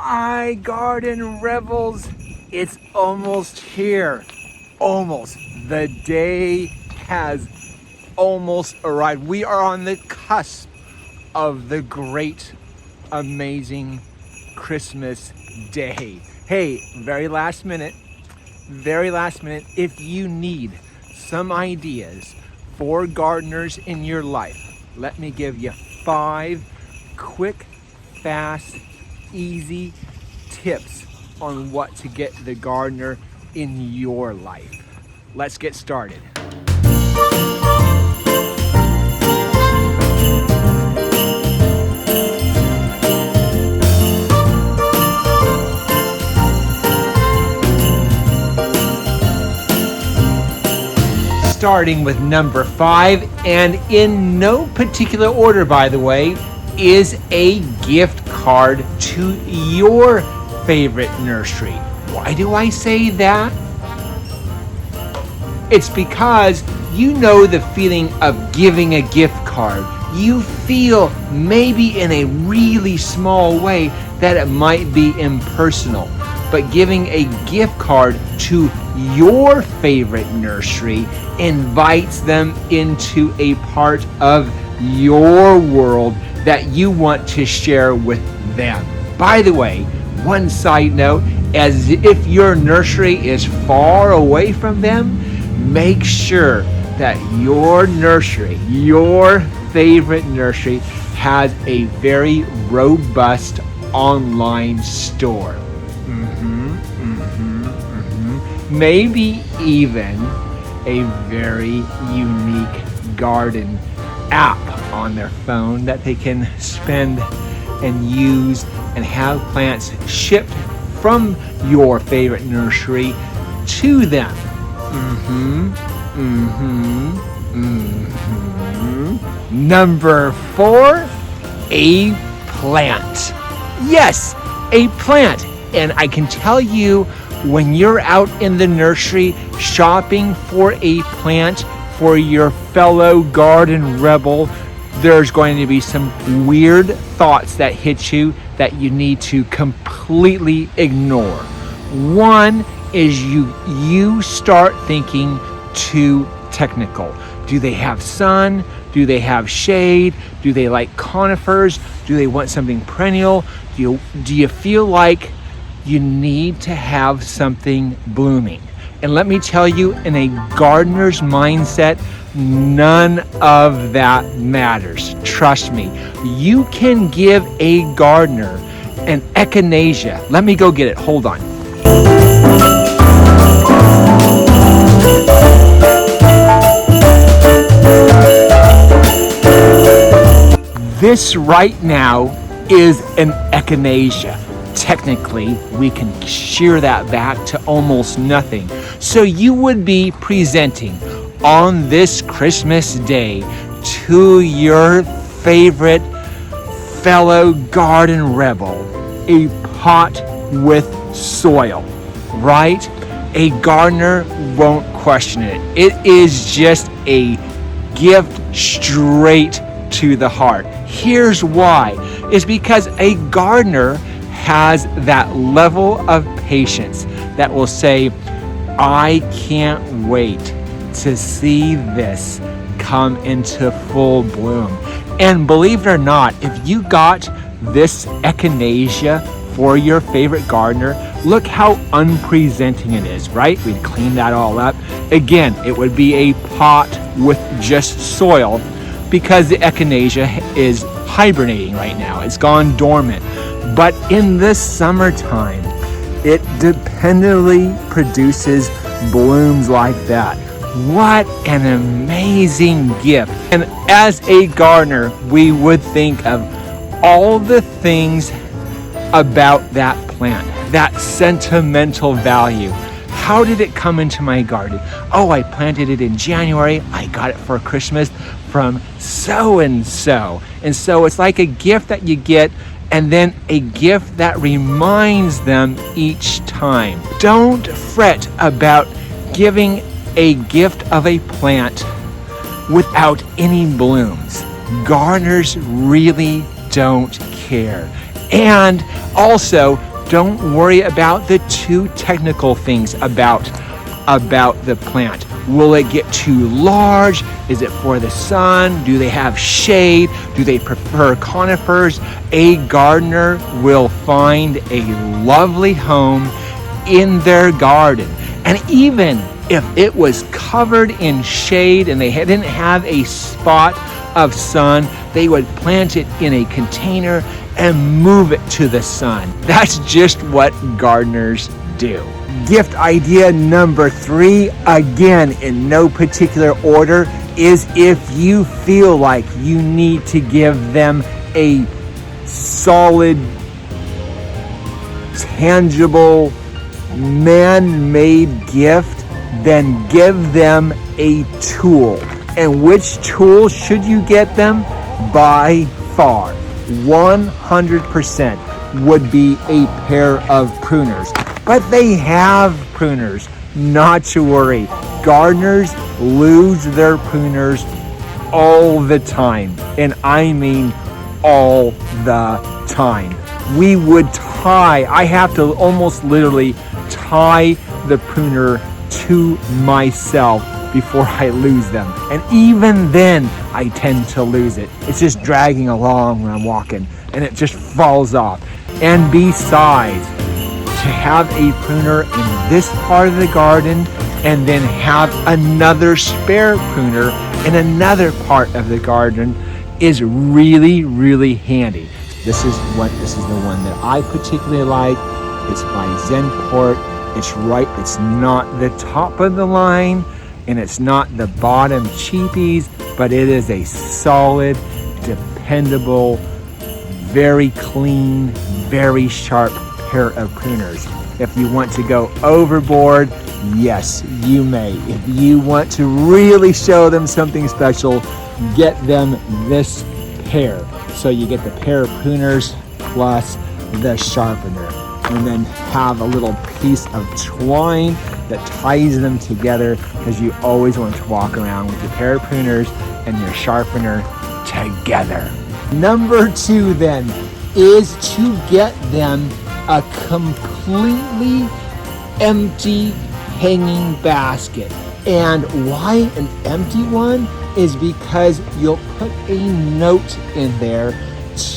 Hi, Garden Rebels. It's almost here. Almost. The day has almost arrived. We are on the cusp of the great, amazing Christmas day. Hey, very last minute, if you need some ideas for gardeners in your life, let me give you 5 quick, fast, easy tips on what to get the gardener in your life. Let's get started. Starting with number 5, and in no particular order, by the way, is a gift card to your favorite nursery. Why do I say that? It's because you know the feeling of giving a gift card. You feel maybe in a really small way that it might be impersonal, but giving a gift card to your favorite nursery invites them into a part of your world that you want to share with them. By the way, one side note, as if your nursery is far away from them, make sure that your nursery, your favorite nursery, has a very robust online store. Maybe even a very unique garden app on their phone that they can spend and use and have plants shipped from your favorite nursery to them. Number 4, a plant. Yes, a plant. And I can tell you, when you're out in the nursery shopping for a plant for your fellow garden rebel, there's going to be some weird thoughts that hit you that you need to completely ignore. One is you start thinking too technical. Do they have sun? Do they have shade? Do they like conifers? Do they want something perennial? Do you feel like you need to have something blooming? And let me tell you, in a gardener's mindset, none of that matters. Trust me. You can give a gardener an echinacea. Let me go get it. Hold on. This right now is an echinacea. Technically, we can shear that back to almost nothing. So you would be presenting on this Christmas day to your favorite fellow garden rebel a pot with soil, right? A gardener won't question it. It is just a gift straight to the heart. Here's why. It's because a gardener has that level of patience that will say, I can't wait to see this come into full bloom. And believe it or not, if you got this echinacea for your favorite gardener, look how unpresenting it is, right? We'd clean that all up. Again, it would be a pot with just soil because the echinacea is hibernating right now. It's gone dormant. But in the summertime, it dependably produces blooms like that. What an amazing gift. And as a gardener, we would think of all the things about that plant, that sentimental value. How did it come into my garden? Oh, I planted it in January. I got it for Christmas from so-and-so. And so it's like a gift that you get, and then a gift that reminds them each time. Don't fret about giving a gift of a plant without any blooms. Gardeners really don't care. And also, Don't worry about the too technical things about the plant. Will it get too large? Is it for the sun? Do they have shade? Do they prefer conifers? A gardener will find a lovely home in their garden. And even if it was covered in shade and they didn't have a spot of sun, they would plant it in a container and move it to the sun. That's just what gardeners do. Gift idea number 3, again in no particular order, is if you feel like you need to give them a solid, tangible, man-made gift, then give them a tool. And which tool should you get them? By far, 100% would be a pair of pruners. But they have pruners, not to worry. Gardeners lose their pruners all the time, and I mean all the time. We would I have to almost literally tie the pruner to myself before I lose them. And even then, I tend to lose it. It's just dragging along when I'm walking, and it just falls off. And besides, to have a pruner in this part of the garden and then have another spare pruner in another part of the garden is really, really handy. This is the one that I particularly like. It's by Zenport. It's not the top of the line and it's not the bottom cheapies, but it is a solid, dependable, very clean, very sharp pair of pruners. If you want to go overboard, yes, you may. If you want to really show them something special, get them this pair. So you get the pair of pruners plus the sharpener, and then have a little piece of twine that ties them together, because you always want to walk around with your pair of pruners and your sharpener together. Number 2 then is to get them a completely empty hanging basket. And why an empty one is because you'll put a note in there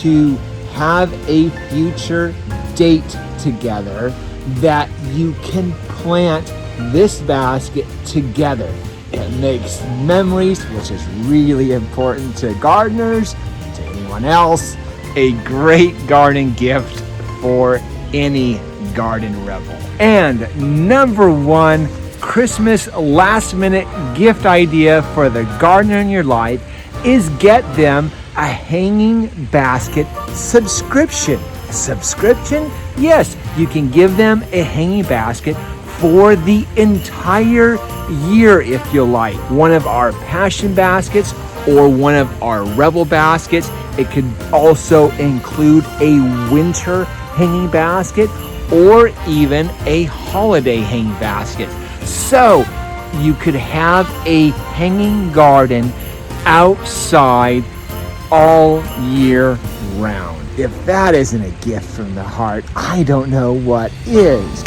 to have a future date together that you can plant this basket together. It makes memories, which is really important to gardeners, to anyone else. A great garden gift for any garden rebel. And number 1 Christmas last minute gift idea for the gardener in your life is get them a hanging basket subscription. Subscription? Yes, you can give them a hanging basket for the entire year if you like. One of our passion baskets or one of our rebel baskets. It could also include a winter hanging basket or even a holiday hanging basket. So you could have a hanging garden outside all year round. If that isn't a gift from the heart, I don't know what is.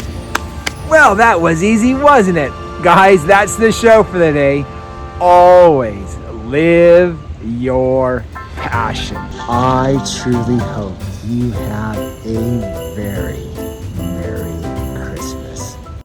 Well, that was easy, wasn't it? Guys, that's the show for the day. Always live your passion. I truly hope you have a very